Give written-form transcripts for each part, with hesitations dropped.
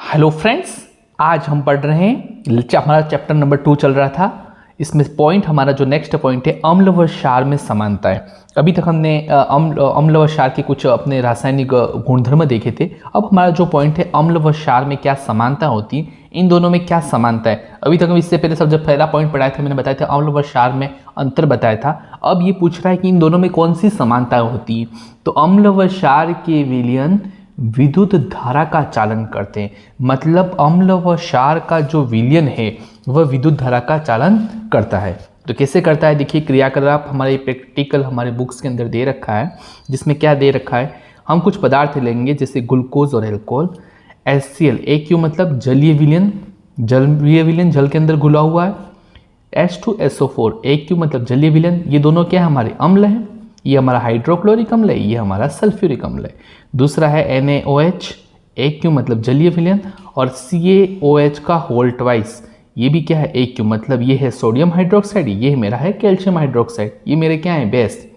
Hello friends, आज हम पढ़ रहे हैं, हमारा चैप्टर नंबर 2 चल रहा था। इसमें पॉइंट हमारा जो नेक्स्ट पॉइंट है, अम्ल व क्षार में समानता है। अभी तक हमने अम्ल व क्षार के कुछ अपने रासायनिक गुणधर्म देखे थे। अब हमारा जो पॉइंट है, अम्ल व क्षार में क्या समानता होती है, इन दोनों में क्या समानता है। अभी तक हम इससे पहले सब जब पहला पॉइंट पढ़ाया था, मैंने बताया था अम्ल व क्षार में अंतर बताया था। अब ये पूछ रहा है कि इन दोनों में कौन सी समानता होती है। तो अम्ल व क्षार के विलयन विद्युत धारा का चालन करते हैं। मतलब अम्ल व क्षार का जो विलयन है वह विद्युत धारा का चालन करता है। तो कैसे करता है, देखिए क्रियाकलाप हमारे प्रैक्टिकल हमारे बुक्स के अंदर दे रखा है, जिसमें क्या दे रखा है, हम कुछ पदार्थ लेंगे जैसे ग्लूकोज और एल्कोहल। HCl AQ मतलब जलीय विलयन, जलीय विलयन जल के अंदर घुला हुआ है। H2SO4 AQ मतलब जलीय विलयन, ये दोनों क्या है, हमारे अम्ल हैं। ये हमारा हाइड्रोक्लोरिक अम्ल है, ये हमारा सल्फ्यूरिक अम्ल है। दूसरा है NaOH AQ मतलब जलीय विलयन, और CaOH का होल ट्वाइस, ये भी क्या है, AQ मतलब ये है सोडियम हाइड्रोक्साइड, ये मेरा है कैल्शियम हाइड्रोक्साइड, ये मेरे क्या है, बेस।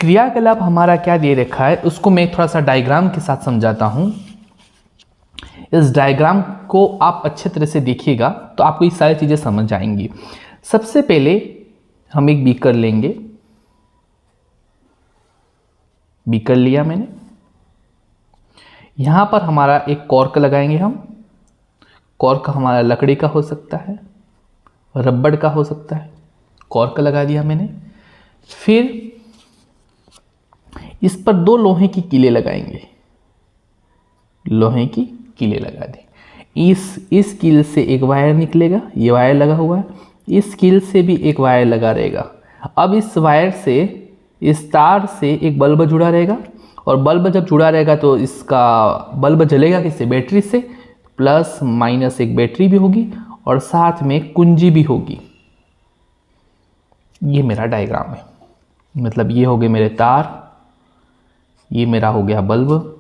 क्रियाकलाप हमारा क्या दे रखा है, उसको मैं थोड़ा सा डायग्राम के साथ समझाता हूं। इस डायग्राम को आप अच्छे तरह से देखिएगा तो आपको ये सारी चीजें समझ आएंगी। सबसे पहले हम एक बीकर लेंगे, बीकर लिया मैंने, यहां पर हमारा एक कॉर्क लगाएंगे हम। कॉर्क हमारा लकड़ी का हो सकता है, रबड़ का हो सकता है। कॉर्क लगा दिया मैंने। फिर इस पर 2 लोहे की कीलें लगाएंगे, लोहे की कीलें लगा दें। इस कील से एक वायर निकलेगा, ये वायर लगा हुआ है। इस कील से भी एक वायर लगा रहेगा। अब इस वायर से, इस तार से एक बल्ब जुड़ा रहेगा, और बल्ब जब जुड़ा रहेगा तो इसका बल्ब जलेगा किससे, बैटरी से। प्लस माइनस एक बैटरी भी होगी और साथ में कुंजी भी होगी। ये मेरा डायग्राम है। मतलब ये हो गए मेरे तार, ये मेरा हो गया बल्ब,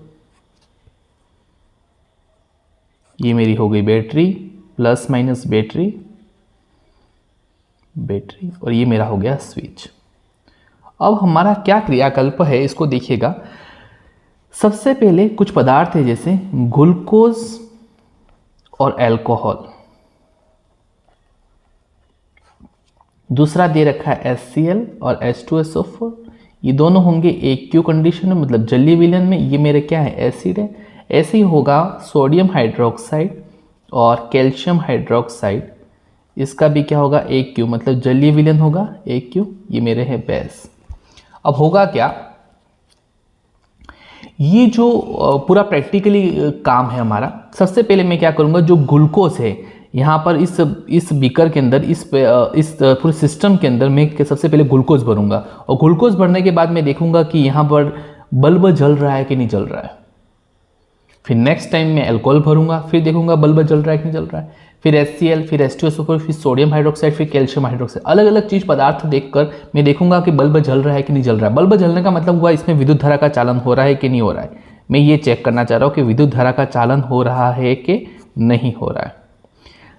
ये मेरी हो गई battery, plus minus battery, battery, और ये मेरा हो गया स्विच। अब हमारा क्या क्रियाकल्प है, इसको देखिएगा। सबसे पहले कुछ पदार्थ है जैसे ग्लूकोज और अल्कोहल। दूसरा दे रखा है HCl और H2SO4, ये दोनों होंगे AQ कंडीशन में, मतलब जलीय विलयन में। ये मेरे क्या है, एसिड है। ऐसे ही होगा सोडियम हाइड्रोक्साइड और कैल्शियम हाइड्रोक्साइड, इसका भी क्या होगा, AQ मतलब जलीय विलयन होगा, AQ। ये मेरे हैं बेस। अब होगा क्या, ये जो पूरा प्रैक्टिकली काम है हमारा। सबसे पहले मैं क्या करूंगा, जो ग्लूकोज है यहाँ पर इस बीकर के अंदर, इस पूरे सिस्टम के अंदर मैं सबसे पहले ग्लूकोज भरूंगा, और ग्लूकोज भरने के बाद मैं देखूंगा कि यहाँ पर बल्ब जल रहा है कि नहीं जल रहा है। फिर नेक्स्ट टाइम मैं अल्कोहल भरूंगा, फिर देखूंगा बल्ब जल रहा है कि नहीं जल रहा है। फिर HCl, फिर H2SO4, फिर सोडियम हाइड्रोक्साइड, फिर कैल्शियम हाइड्रोक्साइड। अलग अलग चीज पदार्थ देखकर मैं देखूंगा कि बल्ब जल रहा है कि नहीं जल रहा है। बल्ब जलने का मतलब हुआ इसमें विद्युत धारा का चालन हो रहा है कि नहीं हो रहा है। मैं ये चेक करना चाह रहा हूँ कि विद्युत धारा का चालन हो रहा है कि नहीं हो रहा है।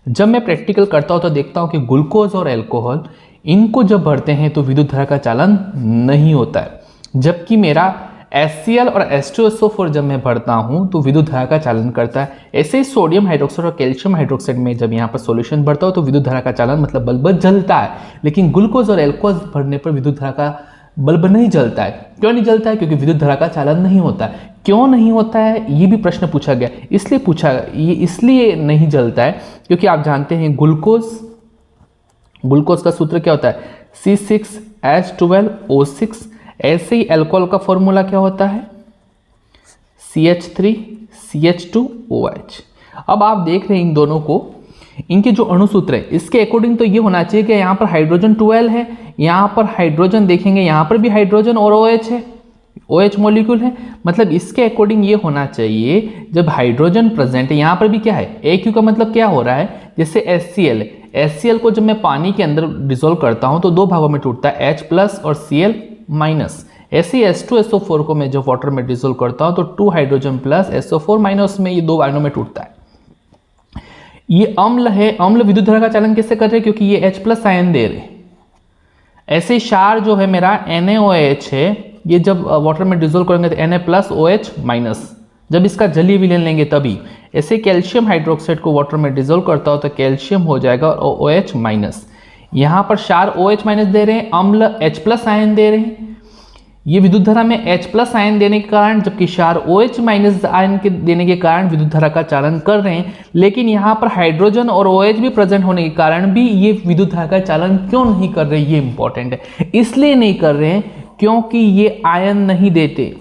जब मैं प्रैक्टिकल करता हूँ तो देखता हूँ कि ग्लूकोज और अल्कोहल, इनको जब भरते हैं तो विद्युत धारा का चालन नहीं होता है। जबकि मेरा HCl और H2SO4 जब मैं भरता हूं तो विद्युत धारा का चालन करता है। ऐसे ही सोडियम हाइड्रोक्साइड और कैल्शियम हाइड्रोक्साइड में जब यहाँ पर सॉल्यूशन भरता हूं तो विद्युत धारा का चालन मतलब बल्ब जलता है। लेकिन ग्लूकोज और अल्कोहल भरने पर विद्युत धारा का बल्ब नहीं जलता है। क्यों नहीं जलता है, क्योंकि विद्युत धारा का चालन नहीं होता है। क्यों नहीं होता है, ये भी प्रश्न पूछा गया। इसलिए नहीं जलता है क्योंकि आप जानते हैं ग्लूकोज का सूत्र क्या होता है, C6H12O6। ऐसे ही अल्कोहल का फॉर्मूला क्या होता है, CH3CH2OH। अब आप देख रहे हैं इन दोनों को, इनके जो अणुसूत्र है इसके अकॉर्डिंग तो ये होना चाहिए कि यहाँ पर हाइड्रोजन 12 है, यहाँ पर हाइड्रोजन देखेंगे, यहाँ पर भी हाइड्रोजन और OH है, OH मॉलिक्यूल है। मतलब इसके अकॉर्डिंग ये होना चाहिए, जब हाइड्रोजन प्रेजेंट है, यहाँ पर भी क्या है, AQ का मतलब क्या हो रहा है, जैसे HCl है। HCl को जब मैं पानी के अंदर डिसोल्व करता हूँ तो 2 भागों में टूटता है, H प्लस और Cl माइनस। ऐसे ही H2SO4 को मैं जब वाटर में डिसोल्व करता हूं तो 2 हाइड्रोजन प्लस SO4 माइनस में ये 2 आयनों में टूटता है। ये अम्ल है। अम्ल विद्युत धारा का चालन कैसे कर रहे हैं, क्योंकि ये H प्लस आयन दे रहे। ऐसे क्षार जो है मेरा NaOH है, ये जब वाटर में डिसोल्व करेंगे तो Na प्लस OH माइनस, जब इसका जलीय विलयन लेंगे तभी। ऐसे कैल्शियम हाइड्रोक्साइड को वाटर में डिजोल्व करता हो तो कैल्शियम हो जाएगा और OH माइनस। यहाँ पर क्षार OH माइनस दे रहे हैं, अम्ल H+ आयन दे रहे हैं। ये विद्युत धारा में H+ आयन देने के कारण, जबकि क्षार OH माइनस आयन के देने के कारण विद्युत धारा का चालन कर रहे हैं। लेकिन यहाँ पर हाइड्रोजन और OH भी प्रेजेंट होने के कारण भी ये विद्युत धारा का चालन क्यों नहीं कर रहे, ये इंपॉर्टेंट है। इसलिए नहीं कर रहे हैं क्योंकि ये आयन नहीं देते।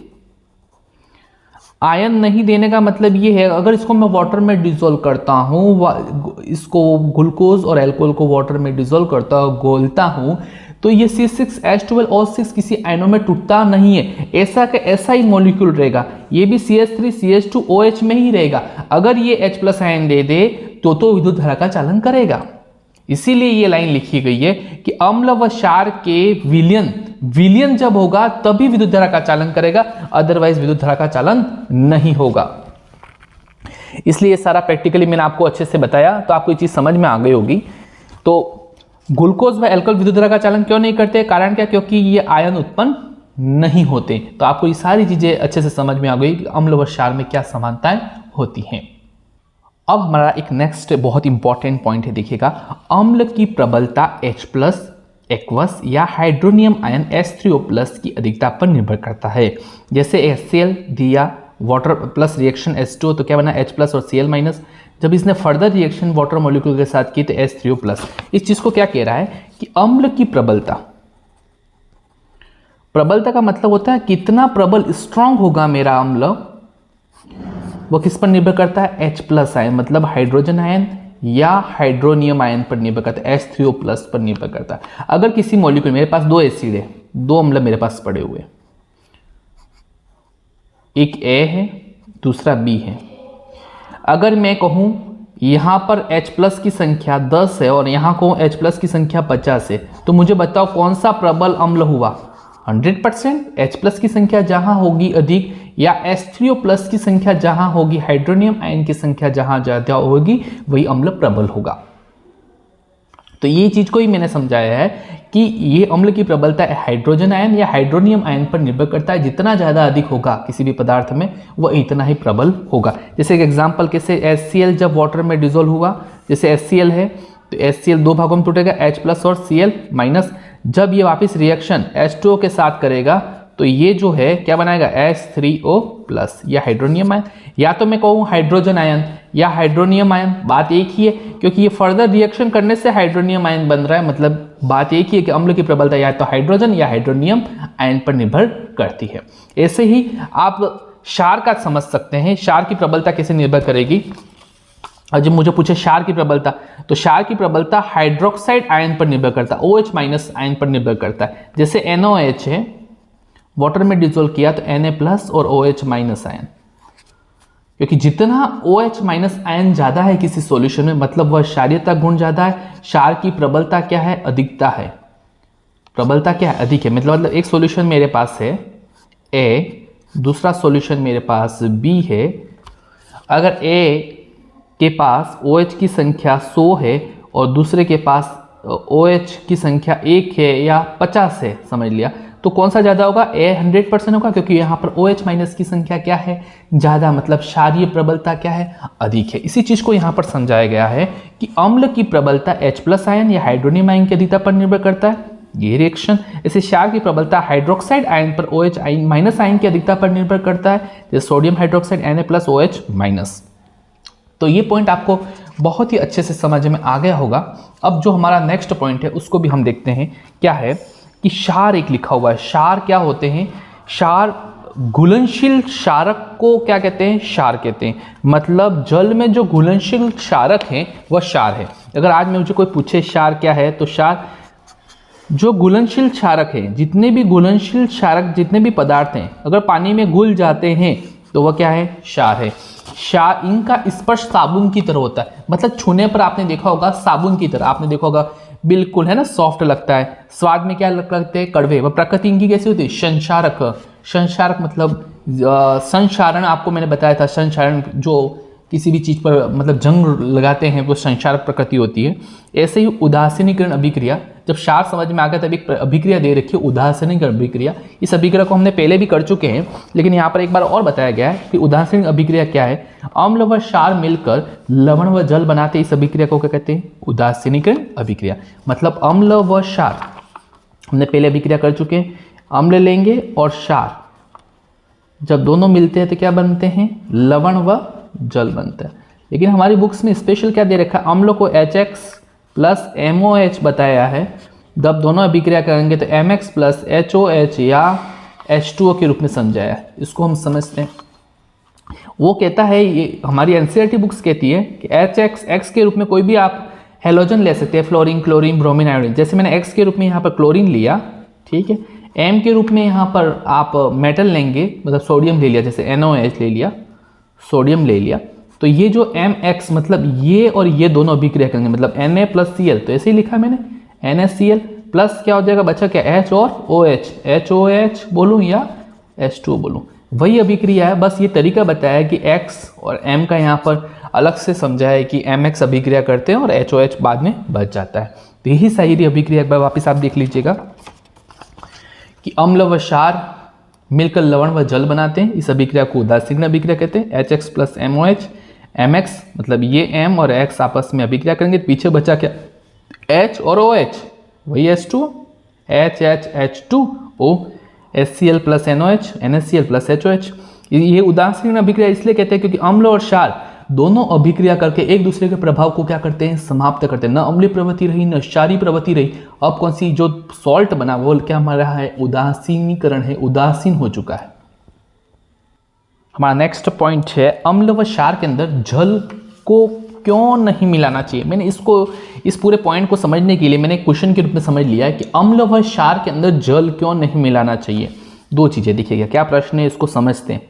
आयन नहीं देने का मतलब ये है, अगर इसको मैं वाटर में डिसॉल्व करता हूँ, इसको ग्लूकोज और अल्कोहल को वाटर में डिसॉल्व करता हूँ, घोलता हूँ, तो ये C6H12O6 किसी आयनों में टूटता नहीं है, ऐसा का ऐसा ही मॉलिक्यूल रहेगा। ये भी CH3CH2OH में ही रहेगा। अगर ये H+ आयन दे दे तो विद्युत धारा का चालन करेगा। इसीलिए ये लाइन लिखी गई है कि अम्ल व क्षार के विलयन जब होगा तभी विद्युत धारा का चालन करेगा, अदरवाइज विद्युत धारा का चालन नहीं होगा। इसलिए ये सारा प्रैक्टिकली मैंने आपको अच्छे से बताया, तो आपको ये चीज समझ में आ गई होगी। तो ग्लूकोज व अल्कोहल विद्युत धारा का चालन क्यों नहीं करते, कारण क्या, क्योंकि ये आयन उत्पन्न नहीं होते। तो आपको ये सारी चीजें अच्छे से समझ में आ गई कि अम्ल व क्षार में क्या समानताएं होती हैं। अब हमारा एक नेक्स्ट बहुत इंपॉर्टेंट पॉइंट है, देखिएगा, अम्ल की प्रबलता H+ एक्वस या हाइड्रोनियम आयन H3O+ की अधिकता पर निर्भर करता है। जैसे HCl दिया, वाटर प्लस रिएक्शन H2O, तो क्या बना H+ और Cl-। जब इसने फर्दर रिएक्शन वाटर मॉलिक्यूल के साथ की तो H3O+। इस चीज को क्या कह रहा है कि अम्ल की प्रबलता का मतलब होता है कितना प्रबल स्ट्रांग होगा मेरा अम्ल, वो किस पर निर्भर करता है, H+ आयन मतलब हाइड्रोजन आयन या हाइड्रोनियम आयन पर निर्भर करता है, H3O+ पर निर्भर करता है। अगर किसी मॉलिक्यूल, मेरे पास 2 एसिड है, 2 अम्ल मेरे पास पड़े हुए, एक A है दूसरा B है। अगर मैं कहूं यहां पर H+ की संख्या 10 है और यहां कहूं H+ की संख्या 50 है, तो मुझे बताओ कौन सा प्रबल अम्ल हुआ। 100% H+ की संख्या जहां होगी अधिक या H3O+ की संख्या जहां होगी, हाइड्रोनियम आयन की संख्या जहां ज्यादा होगी, वही अम्ल प्रबल होगा। तो ये चीज को ही मैंने समझाया है कि ये अम्ल की प्रबलता हाइड्रोजन आयन या हाइड्रोनियम आयन पर निर्भर करता है। जितना ज्यादा अधिक होगा किसी भी पदार्थ में, वह इतना ही प्रबल होगा। जैसे एक एग्जांपल, कैसे HCl जब वाटर में डिसॉल्व हुआ, जैसे HCl है तो HCl 2 भागों में टूटेगा, H+ और Cl-। जब ये वापस रिएक्शन H2O के साथ करेगा तो ये जो है क्या बनाएगा, H3O+ या हाइड्रोनियम आयन। या तो मैं कहूँ हाइड्रोजन आयन या हाइड्रोनियम आयन, बात एक ही है, क्योंकि ये फर्दर रिएक्शन करने से हाइड्रोनियम आयन बन रहा है, मतलब बात एक ही है कि अम्ल की प्रबलता या तो हाइड्रोजन या हाइड्रोनियम आयन पर निर्भर करती है। ऐसे ही आप क्षार का समझ सकते हैं, क्षार की प्रबलता कैसे निर्भर करेगी। और जब मुझे पूछे क्षार की प्रबलता, तो क्षार की प्रबलता हाइड्रोक्साइड आयन पर निर्भर करता है, OH- आयन पर निर्भर करता है। जैसे NaOH है, वाटर में डिसॉल्व किया तो Na+ और OH- आयन, क्योंकि जितना OH- आयन ज्यादा है किसी सॉल्यूशन में, मतलब वह क्षारीयता गुण ज्यादा है। क्षार की प्रबलता क्या है, अधिकता है। प्रबलता क्या है, अधिक है। मतलब एक सॉल्यूशन मेरे पास है A, दूसरा सॉल्यूशन मेरे पास B है। अगर A के पास OH की संख्या 100 है और दूसरे के पास OH की संख्या 1 है या 50 है, समझ लिया, तो कौन सा ज्यादा होगा, A 100% होगा, क्योंकि यहाँ पर OH- की संख्या क्या है, ज्यादा, मतलब क्षारीय प्रबलता क्या है, अधिक है। इसी चीज को यहाँ पर समझाया गया है कि अम्ल की प्रबलता H+ आयन या हाइड्रोनियम आयन की अधिकता पर निर्भर करता है, ये रिएक्शन। इसे क्षार की प्रबलता हाइड्रोक्साइड आयन पर OH- आयन की अधिकता पर निर्भर करता है, जैसे सोडियम हाइड्रोक्साइड Na+ OH-। तो ये पॉइंट आपको बहुत ही अच्छे से समझ में आ गया होगा। अब जो हमारा नेक्स्ट पॉइंट है उसको भी हम देखते हैं, क्या है कि क्षार एक लिखा हुआ है। क्षार क्या होते हैं, क्षार घुलनशील क्षारक को क्या कहते हैं, क्षार कहते हैं। मतलब जल में जो घुलनशील क्षारक हैं वह क्षार है। अगर आज में मुझे कोई पूछे क्षार क्या है, तो क्षार जो घुलनशील क्षारक है, जितने भी घुलनशील क्षारक, जितने भी पदार्थ हैं, अगर पानी में घुल जाते हैं तो वह क्या है, क्षार है। क्षार, इनका स्पर्श साबुन की तरह होता है, मतलब छूने पर आपने देखा होगा साबुन की तरह, आपने देखा होगा बिल्कुल, है ना, सॉफ्ट लगता है। स्वाद में क्या लगते हैं, कड़वे। वह प्रकृति इनकी कैसी होती है, संक्षारक। संक्षारक मतलब संक्षारण, आपको मैंने बताया था, संक्षारण जो किसी भी चीज पर मतलब जंग लगाते हैं वो संक्षारक प्रकृति होती है। ऐसे ही उदासीनीकरण अभिक्रिया, जब क्षार समझ में आ गया तब एक अभिक्रिया दे रखी है उदासीनिक अभिक्रिया। इस अभिक्रिया को हमने पहले भी कर चुके हैं, लेकिन यहाँ पर एक बार और बताया गया है कि उदासीनिक अभिक्रिया क्या है। अम्ल व क्षार मिलकर लवण व जल बनाते, इस अभिक्रिया को क्या कहते हैं? उदासीनिक अभिक्रिया। मतलब अम्ल व क्षार हमने पहले अभिक्रिया कर चुके हैं। अम्ल लेंगे और क्षार जब दोनों मिलते हैं तो क्या बनते हैं? लवण व जल बनता है। लेकिन हमारी बुक्स में स्पेशल क्या दे रखा है? अम्ल को HX प्लस MOH बताया है। जब दोनों अभिक्रिया करेंगे तो MX प्लस HOH या H2O के रूप में समझाया है। इसको हम समझते हैं। वो कहता है, ये हमारी NCERT बुक्स कहती है कि HX X के रूप में कोई भी आप हेलोजन ले सकते हैं, फ्लोरीन, क्लोरीन, ब्रोमीन, आयोडीन। जैसे मैंने X के रूप में यहाँ पर क्लोरीन लिया, ठीक है। M के रूप में यहाँ पर आप मेटल लेंगे, मतलब सोडियम ले लिया, जैसे NaOH ले लिया, सोडियम ले लिया। तो ये जो MX मतलब ये और ये दोनों अभिक्रिया करेंगे, मतलब Na प्लस Cl, तो ऐसे ही लिखा मैंने NaCl प्लस क्या हो जाएगा बच्चा? क्या? H और OH, HOH बोलूँ या H2O बोलूँ, वही अभिक्रिया है। बस ये तरीका बताया है कि X और M का यहाँ पर अलग से समझा है कि MX अभिक्रिया करते हैं और HOH बाद में बच जाता है। तो यही सारी अभिक्रिया एक बार वापस आप देख लीजिएगा कि अम्ल व क्षार मिलकर लवण व जल बनाते हैं, इस अभिक्रिया को उदासीन अभिक्रिया कहते हैं। HX प्लस MOH, MX मतलब ये M और X आपस में अभिक्रिया करेंगे, पीछे बचा क्या? H और OH, वही H2O, H2O, HCl plus NOH, NaCl plus HOH। ये उदासीन अभिक्रिया इसलिए कहते हैं क्योंकि अम्ल और क्षार दोनों अभिक्रिया करके एक दूसरे के प्रभाव को क्या करते हैं? समाप्त करते हैं। न अम्लीय प्रवृत्ति रही, न क्षारीय प्रवृत्ति रही। अब कौन सी जो सॉल्ट बना वो क्या हमारा है? उदासीनीकरण है, उदासीन हो चुका है। हमारा नेक्स्ट पॉइंट है, अम्ल व क्षार के अंदर जल को क्यों नहीं मिलाना चाहिए। मैंने इस पूरे पॉइंट को समझने के लिए मैंने क्वेश्चन के रूप में समझ लिया है कि अम्ल व क्षार के अंदर जल क्यों नहीं मिलाना चाहिए। दो चीजें देखिएगा, क्या प्रश्न है इसको समझते हैं।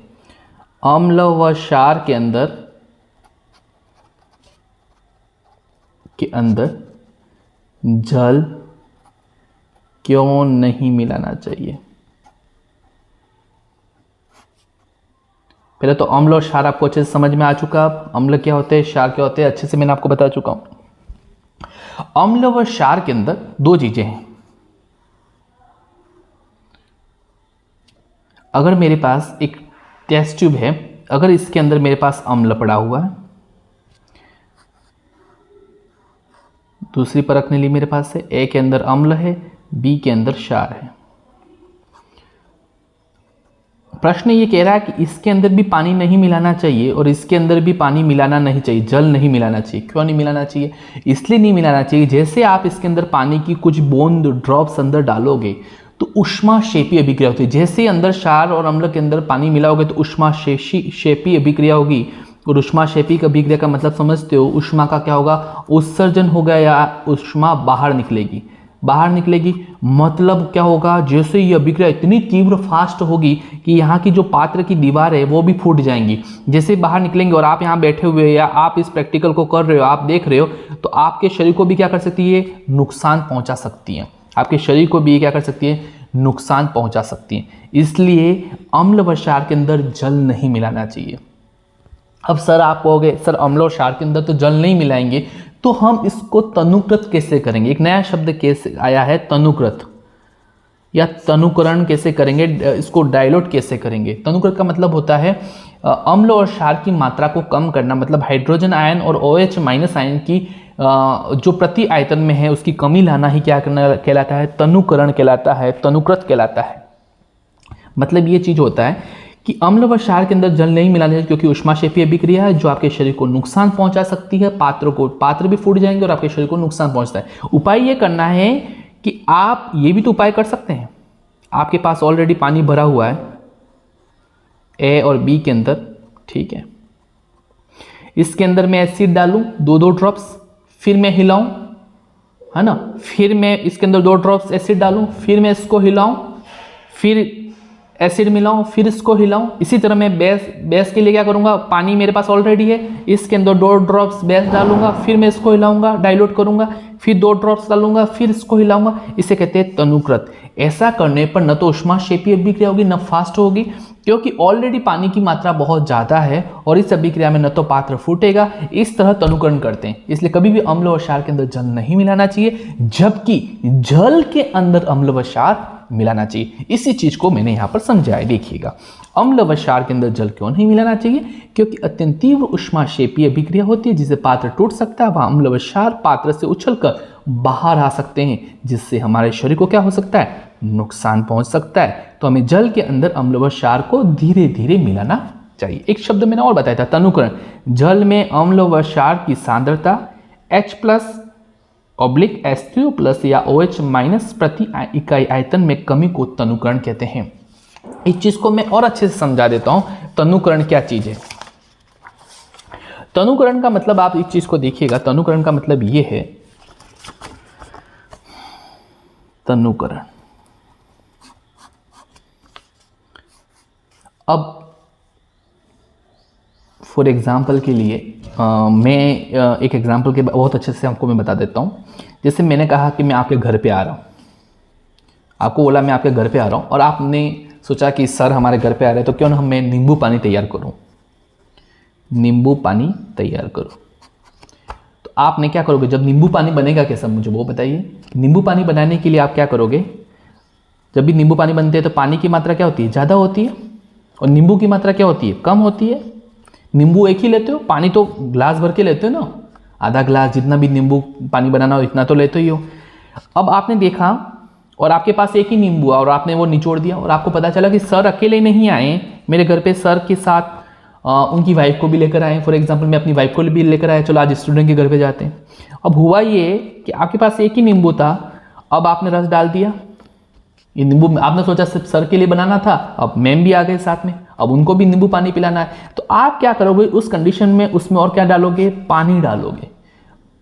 अम्ल व क्षार के अंदर जल क्यों नहीं मिलाना चाहिए। पहले तो अम्ल और क्षार आपको अच्छे से समझ में आ चुका। अम्ल क्या होते हैं, क्षार क्या होते हैं, अच्छे से मैंने आपको बता चुका हूं। अम्ल व क्षार के अंदर दो चीजें हैं। अगर मेरे पास एक टेस्ट ट्यूब है, अगर इसके अंदर मेरे पास अम्ल पड़ा हुआ है, दूसरी परख ने ली मेरे पास से, ए के अंदर अम्ल है, बी के अंदर क्षार है। प्रश्न ये कह रहा है कि इसके अंदर भी पानी नहीं मिलाना चाहिए और इसके अंदर भी पानी मिलाना नहीं चाहिए, जल नहीं मिलाना चाहिए। क्यों नहीं मिलाना चाहिए? इसलिए नहीं मिलाना चाहिए, जैसे आप इसके अंदर पानी की कुछ बूंद ड्रॉप्स अंदर डालोगे तो ऊष्माक्षेपी अभिक्रिया होती है। जैसे अंदर क्षार और अम्ल के अंदर पानी मिलाओगे तो ऊष्माक्षेपी अभिक्रिया होगी। और ऊष्माक्षेपी अभिक्रिया का मतलब समझते हो, ऊष्मा का क्या होगा? उत्सर्जन होगा या ऊष्मा बाहर निकलेगी। बाहर निकलेगी मतलब क्या होगा? जैसे ये अभिक्रिया इतनी तीव्र फास्ट होगी कि यहाँ की जो पात्र की दीवार है वो भी फूट जाएंगी। जैसे बाहर निकलेंगे और आप यहाँ बैठे हुए या आप इस प्रैक्टिकल को कर रहे हो, आप देख रहे हो, तो आपके शरीर को भी क्या कर सकती है? नुकसान पहुँचा सकती है। आपके शरीर को भी क्या कर सकती है? नुकसान पहुँचा सकती है। इसलिए अम्ल व क्षार के अंदर जल नहीं मिलाना चाहिए। अब सर आप कहोगे सर अम्ल और क्षार के अंदर तो जल नहीं मिलाएंगे, तो हम इसको तनुकृत कैसे करेंगे? एक नया शब्द कैसे आया है, तनुकृत या तनुकरण कैसे करेंगे, इसको डाइल्यूट कैसे करेंगे। तनुकृत का मतलब होता है अम्ल और क्षार की मात्रा को कम करना, मतलब हाइड्रोजन आयन और OH माइनस आयन की जो प्रति आयतन में है उसकी कमी लाना ही क्या करना कहलाता है? तनुकरण कहलाता है, तनुकृत कहलाता है। मतलब ये चीज होता है कि अम्ल व क्षार के अंदर जल नहीं मिलाना चाहिए क्योंकि ऊष्माक्षेपी अभिक्रिया है जो आपके शरीर को नुकसान पहुंचा सकती है। पात्र भी फूट जाएंगे और आपके शरीर को नुकसान पहुंचता है। उपाय ये करना है कि आप ये भी तो उपाय कर सकते हैं। आपके पास ऑलरेडी पानी भरा हुआ है ए और बी के अंदर, ठीक है। इसके अंदर मैं एसिड डालूं 2-2 ड्रॉप्स, फिर मैं हिलाऊं, है ना, फिर मैं इसके अंदर 2 ड्रॉप्स एसिड डालूं, फिर मैं इसको हिलाऊं, फिर एसिड मिलाऊं, फिर इसको हिलाऊं। इसी तरह मैं बेस के लिए क्या करूंगा? पानी मेरे पास ऑलरेडी है, इसके अंदर 2 ड्रॉप्स बेस डालूंगा, फिर मैं इसको हिलाऊंगा, डाइल्यूट करूंगा, फिर 2 ड्रॉप्स डालूंगा, फिर इसको हिलाऊंगा। इसे कहते हैं तनुकृत। ऐसा करने पर न तो ऊष्माक्षेपीय अभिक्रिया होगी न फास्ट होगी, क्योंकि ऑलरेडी पानी की मात्रा बहुत ज़्यादा है और इस अभिक्रिया में न तो पात्र फूटेगा। इस तरह तनुकरण करते हैं, इसलिए कभी भी अम्ल व क्षार के अंदर जल नहीं मिलाना चाहिए, जबकि जल के अंदर अम्ल व क्षार मिलाना चाहिए। इसी चीज को मैंने यहाँ पर समझाया। देखिएगा, अम्ल व क्षार के अंदर जल क्यों नहीं मिलाना चाहिए? क्योंकि अत्यंत तीव्र ऊष्माक्षेपीय अभिक्रिया होती है जिससे पात्र टूट सकता है, वहाँ अम्ल व क्षार पात्र से उछलकर बाहर आ सकते हैं, जिससे हमारे शरीर को क्या हो सकता है? नुकसान पहुंच सकता है। तो हमें जल के अंदर अम्ल व क्षार को धीरे धीरे मिलाना चाहिए। एक शब्द मैंने और बताया था, तनुकरण। जल में अम्ल व क्षार की सांद्रता H+/H3O+ या OH- प्रति इकाई आयतन में कमी को तनुकरण कहते हैं। इस चीज को मैं और अच्छे से समझा देता हूं, तनुकरण क्या चीज है। तनुकरण का मतलब, आप इस चीज को देखिएगा, तनुकरण का मतलब ये है, तनुकरण। अब फॉर एग्जाम्पल के लिए मैं एक एग्जाम्पल के बहुत अच्छे से आपको मैं बता देता हूँ। जैसे मैंने कहा कि मैं आपके घर पे आ रहा हूँ, आपको बोला मैं आपके घर पे आ रहा हूँ, और आपने सोचा कि सर हमारे घर पे आ रहे हैं तो क्यों ना मैं नींबू पानी तैयार करूँ, नींबू पानी तैयार करूँ। तो आपने क्या करोगे? जब नींबू पानी बनेगा कैसा, मुझे वो बताइए। नींबू पानी बनाने के लिए आप क्या करोगे? जब भी नींबू पानी बनते हैं तो पानी की मात्रा क्या होती है? ज़्यादा होती है, और नींबू की मात्रा क्या होती है? कम होती है। नींबू एक ही लेते हो, पानी तो ग्लास भर के लेते हो ना, आधा ग्लास, जितना भी नींबू पानी बनाना हो इतना तो लेते ही हो। अब आपने देखा और आपके पास एक ही नींबू है और आपने वो निचोड़ दिया, और आपको पता चला कि सर अकेले नहीं आए मेरे घर पे, सर के साथ उनकी वाइफ को भी लेकर आए। फॉर एग्जांपल मैं अपनी वाइफ को भी लेकर आया, चलो आज स्टूडेंट के घर पे जाते हैं। अब हुआ ये कि आपके पास एक ही नींबू था, अब आपने रस डाल दिया। ये नींबू आपने सोचा सिर्फ सर के लिए बनाना था, अब मैम भी आ गए साथ में, अब उनको भी नींबू पानी पिलाना है। तो आप क्या करोगे उस कंडीशन में? उसमें और क्या डालोगे? पानी डालोगे।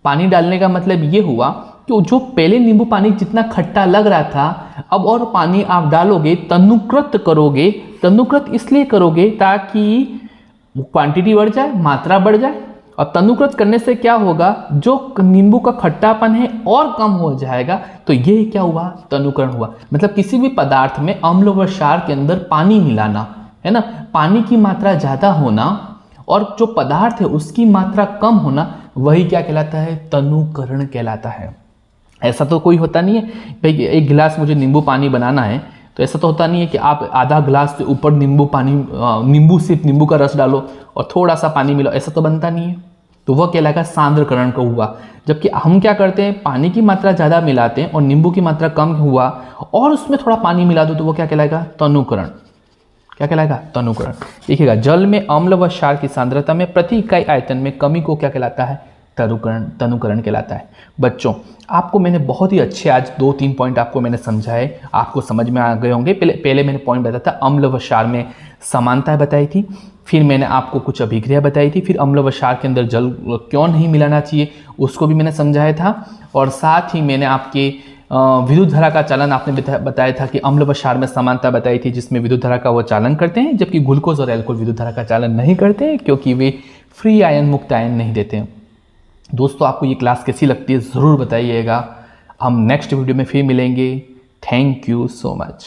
पानी डालने का मतलब ये हुआ कि जो पहले नींबू पानी जितना खट्टा लग रहा था, अब और पानी आप डालोगे, तनुकृत करोगे। तनुकृत इसलिए करोगे ताकि क्वांटिटी बढ़ जाए, मात्रा बढ़ जाए। और तनुकृत करने से क्या होगा? जो नींबू का खट्टापन है और कम हो जाएगा। तो ये क्या हुआ? तनुकरण हुआ। मतलब किसी भी पदार्थ में अम्ल व क्षार के अंदर पानी मिलाना, है ना, पानी की मात्रा ज़्यादा होना और जो पदार्थ है उसकी मात्रा कम होना, वही क्या कहलाता है? तनुकरण कहलाता है। ऐसा तो कोई होता नहीं है भाई, एक गिलास मुझे नींबू पानी बनाना है, तो ऐसा तो होता नहीं है कि आप आधा गिलास से ऊपर नींबू पानी, सिर्फ नींबू का रस डालो और थोड़ा सा पानी मिलाओ, ऐसा तो बनता नहीं है। तो वह कहलाएगा सांद्रकरण का हुआ। जबकि हम क्या करते हैं? पानी की मात्रा ज़्यादा मिलाते हैं और नींबू की मात्रा कम हुआ और उसमें थोड़ा पानी मिला दो, तो वो क्या कहलाएगा? तनुकरण। क्या कहलाएगा? तनुकरण। देखिएगा, जल में अम्ल व क्षार की सांद्रता में प्रति इकाई आयतन में कमी को क्या कहलाता है? तनुकरण कहलाता है। बच्चों, आपको मैंने बहुत ही अच्छे आज 2-3 पॉइंट आपको मैंने समझाए, आपको समझ में आ गए होंगे। पहले मैंने पॉइंट बताया था, अम्ल व क्षार में समानताएं बताई थी, फिर मैंने आपको कुछ अभिक्रिया बताई थी, फिर अम्ल व क्षार के अंदर जल क्यों नहीं मिलाना चाहिए उसको भी मैंने समझाया था, और साथ ही मैंने आपके विद्युत धारा का चालन आपने बताया था कि अम्ल व क्षार में समानता बताई थी, जिसमें विद्युत धारा का वो चालन करते हैं, जबकि ग्लूकोज और एल्कोहल विद्युत धारा का चालन नहीं करते हैं, क्योंकि वे फ्री आयन, मुक्त आयन नहीं देते हैं। दोस्तों, आपको ये क्लास कैसी लगती है ज़रूर बताइएगा। हम नेक्स्ट वीडियो में फिर मिलेंगे। Thank you so much.